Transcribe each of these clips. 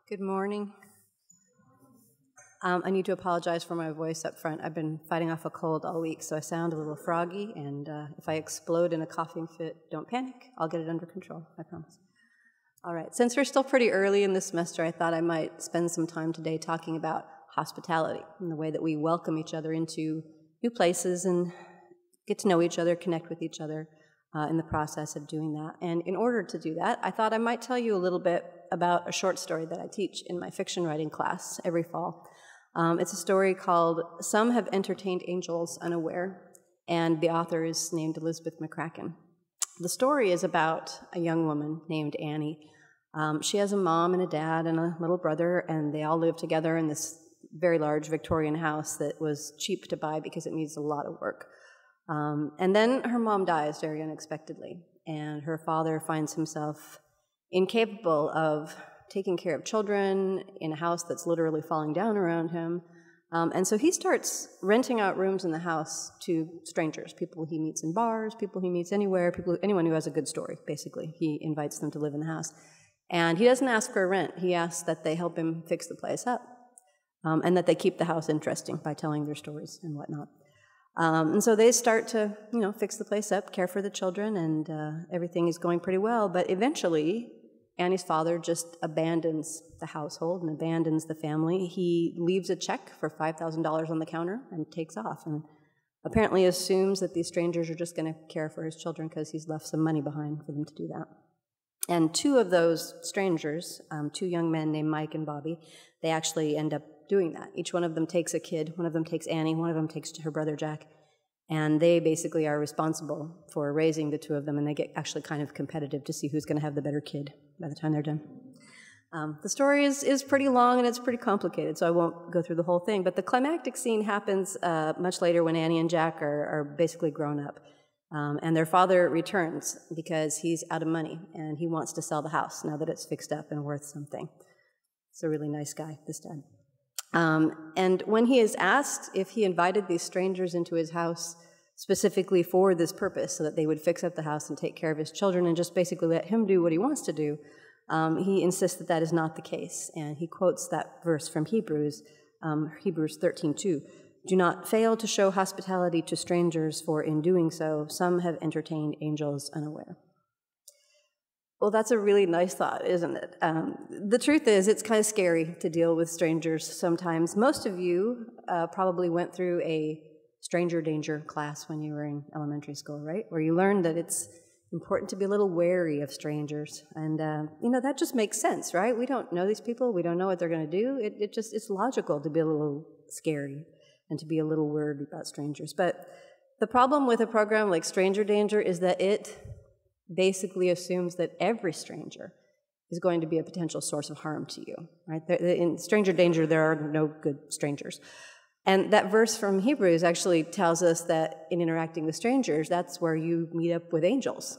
Good morning. I need to apologize for my voice up front. I've been fighting off a cold all week, so I sound a little froggy, and if I explode in a coughing fit, don't panic. I'll get it under control, I promise. All right, since we're still pretty early in this semester, I thought I might spend some time today talking about hospitality and the way that we welcome each other into new places and get to know each other, connect with each other in the process of doing that. And in order to do that, I thought I might tell you a little bit about a short story that I teach in my fiction writing class every fall. It's a story called Some Have Entertained Angels Unaware, and the author is named Elizabeth McCracken. The story is about a young woman named Annie. She has a mom and a dad and a little brother, and they all live together in this very large Victorian house that was cheap to buy because it needs a lot of work. And then her mom dies very unexpectedly, and her father finds himself incapable of taking care of children in a house that's literally falling down around him. And so he starts renting out rooms in the house to strangers, people he meets in bars, people he meets anywhere, anyone who has a good story, basically. He invites them to live in the house. And he doesn't ask for rent. He asks that they help him fix the place up, and that they keep the house interesting by telling their stories and whatnot. And so they start to, fix the place up, care for the children, and everything is going pretty well. But eventually, Annie's father just abandons the household and abandons the family. He leaves a check for $5,000 on the counter and takes off, and apparently assumes that these strangers are just going to care for his children because he's left some money behind for them to do that. And two of those strangers, two young men named Mike and Bobby, they actually end up doing that. Each one of them takes a kid. One of them takes Annie. One of them takes her brother Jack. And they basically are responsible for raising the two of them, and they get actually kind of competitive to see who's going to have the better kid by the time they're done. The story is pretty long and it's pretty complicated, so I won't go through the whole thing. But the climactic scene happens much later when Annie and Jack are basically grown up. And their father returns because he's out of money, and he wants to sell the house now that it's fixed up and worth something. He's a really nice guy, this dad. And when he is asked if he invited these strangers into his house specifically for this purpose, so that they would fix up the house and take care of his children and just basically let him do what he wants to do, he insists that that is not the case. And he quotes that verse from Hebrews 13:2. Do not fail to show hospitality to strangers, for in doing so, some have entertained angels unaware. Well, that's a really nice thought, isn't it? The truth is, it's kind of scary to deal with strangers sometimes. Most of you probably went through a stranger danger class when you were in elementary school, right? Where you learned that it's important to be a little wary of strangers. And, that just makes sense, right? We don't know these people. We don't know what they're going to do. It's logical to be a little scary and to be a little worried about strangers. But the problem with a program like Stranger Danger is that it basically assumes that every stranger is going to be a potential source of harm to you, right? In Stranger Danger, there are no good strangers. And that verse from Hebrews actually tells us that in interacting with strangers, that's where you meet up with angels.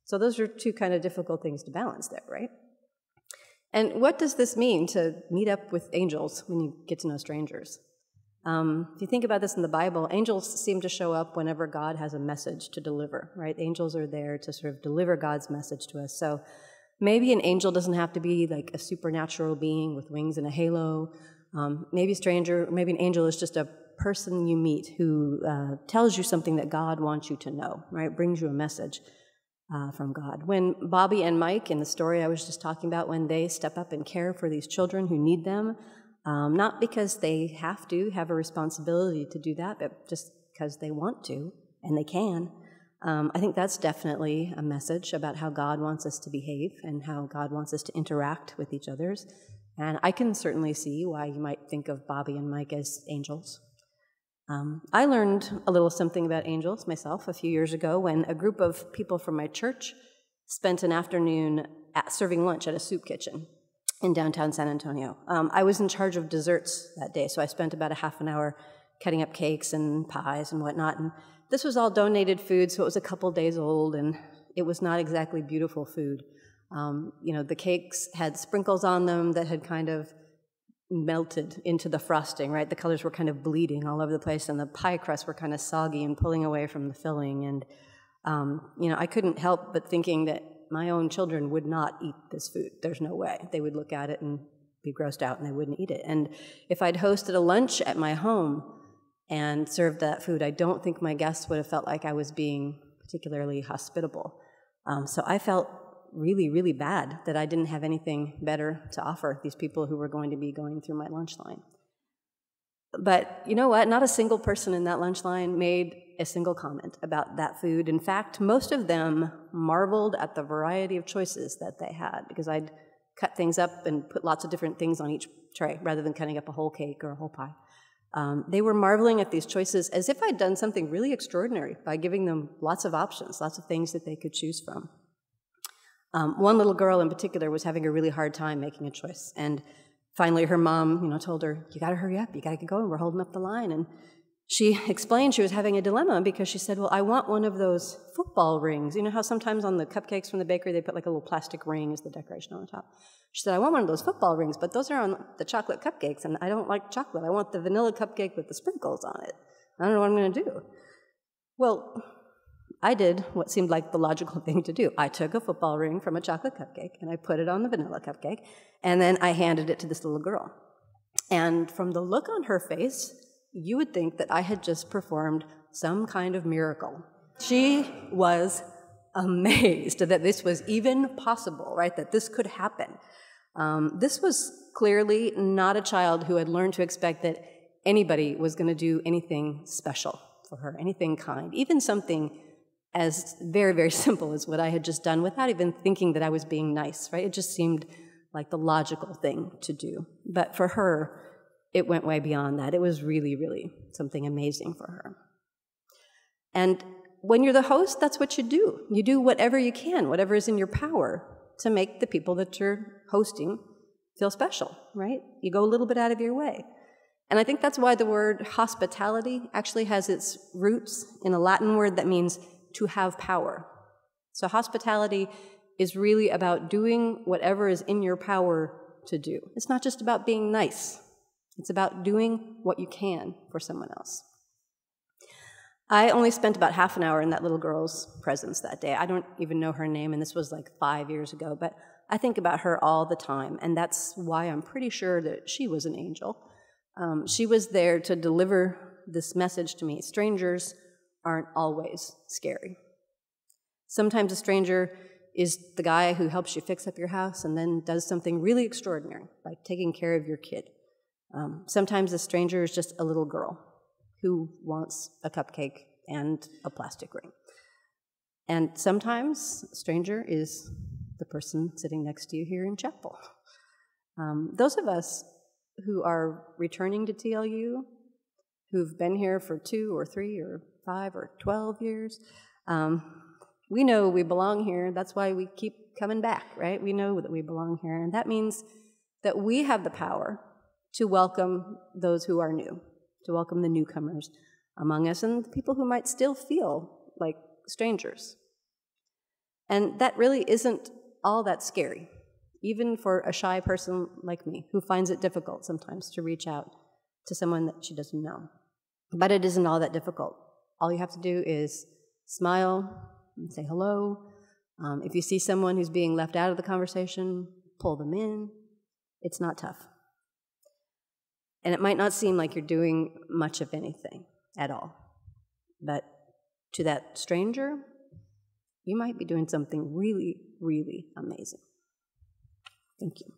So those are two kind of difficult things to balance there, right? And what does this mean, to meet up with angels when you get to know strangers? If you think about this in the Bible, angels seem to show up whenever God has a message to deliver, right? Angels are there to sort of deliver God's message to us. So maybe an angel doesn't have to be like a supernatural being with wings and a halo. Maybe an angel is just a person you meet who tells you something that God wants you to know, right? Brings you a message from God. When Bobby and Mike, in the story I was just talking about, when they step up and care for these children who need them, not because they have to have a responsibility to do that, but just because they want to, and they can. I think that's definitely a message about how God wants us to behave and how God wants us to interact with each other. And I can certainly see why you might think of Bobby and Mike as angels. I learned a little something about angels myself a few years ago when a group of people from my church spent an afternoon serving lunch at a soup kitchen in downtown San Antonio. I was in charge of desserts that day, so I spent about a half an hour cutting up cakes and pies and whatnot. And this was all donated food, so it was a couple days old, and it was not exactly beautiful food. The cakes had sprinkles on them that had kind of melted into the frosting, right? The colors were kind of bleeding all over the place, and the pie crusts were kind of soggy and pulling away from the filling. And, I couldn't help but thinking that my own children would not eat this food. There's no way. They would look at it and be grossed out and they wouldn't eat it. And if I'd hosted a lunch at my home and served that food, I don't think my guests would have felt like I was being particularly hospitable. So I felt really, really bad that I didn't have anything better to offer these people who were going to be going through my lunch line. But you know what? Not a single person in that lunch line made a single comment about that food. In fact, most of them marveled at the variety of choices that they had, because I'd cut things up and put lots of different things on each tray rather than cutting up a whole cake or a whole pie. They were marveling at these choices as if I'd done something really extraordinary by giving them lots of options, lots of things that they could choose from. One little girl in particular was having a really hard time making a choice, and finally her mom, told her, "You got to hurry up, you got to get going, we're holding up the line." And she explained she was having a dilemma because she said, "Well, I want one of those football rings. You know how sometimes on the cupcakes from the bakery they put like a little plastic ring as the decoration on the top?" She said, "I want one of those football rings, but those are on the chocolate cupcakes, and I don't like chocolate. I want the vanilla cupcake with the sprinkles on it. I don't know what I'm going to do." Well, I did what seemed like the logical thing to do. I took a football ring from a chocolate cupcake, and I put it on the vanilla cupcake, and then I handed it to this little girl. And from the look on her face, you would think that I had just performed some kind of miracle. She was amazed that this was even possible, right? That this could happen. This was clearly not a child who had learned to expect that anybody was going to do anything special for her, anything kind, even something as very, very simple as what I had just done without even thinking that I was being nice, right? It just seemed like the logical thing to do. But for her, it went way beyond that. It was really, really something amazing for her. And when you're the host, that's what you do. You do whatever you can, whatever is in your power to make the people that you're hosting feel special, right? You go a little bit out of your way. And I think that's why the word hospitality actually has its roots in a Latin word that means to have power. So hospitality is really about doing whatever is in your power to do. It's not just about being nice. It's about doing what you can for someone else. I only spent about half an hour in that little girl's presence that day. I don't even know her name, and this was like 5 years ago, but I think about her all the time, and that's why I'm pretty sure that she was an angel. She was there to deliver this message to me. Strangers aren't always scary. Sometimes a stranger is the guy who helps you fix up your house and then does something really extraordinary, like taking care of your kid. Sometimes a stranger is just a little girl who wants a cupcake and a plastic ring. And sometimes a stranger is the person sitting next to you here in chapel. Those of us who are returning to TLU, who've been here for 2 or 3 or 5 or 12 years, we know we belong here. That's why we keep coming back, right? We know that we belong here, and that means that we have the power to welcome those who are new, to welcome the newcomers among us and the people who might still feel like strangers. And that really isn't all that scary, even for a shy person like me who finds it difficult sometimes to reach out to someone that she doesn't know. But it isn't all that difficult. All you have to do is smile and say hello. If you see someone who's being left out of the conversation, pull them in. It's not tough. And it might not seem like you're doing much of anything at all. But to that stranger, you might be doing something really, really amazing. Thank you.